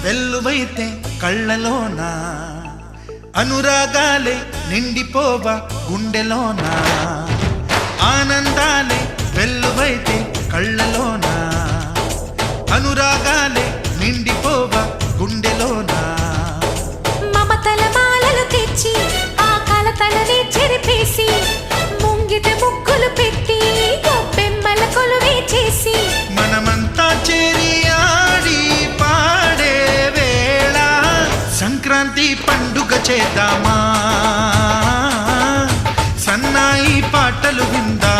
వెల్లువైతే కళ్ళలోన అనురాగాలే నిండిపోవ గుండెలోన ఆనందాలే వెల్లువైతే కళ్ళలోన అనురాగాలే నిండిపోవ గుండెలోన మమతల మాలలు తెచ్చి ఆ కలతలని చెరిపేసి ముంగిట ముగ్గులు పెట్టి గొప్పెమ్మల కొలువే చేసి మనమంతా చేరి ఆడి పాడే వేళ సంక్రాంతి పండుగ చేద్దామా సన్నాయి పాటలు విందా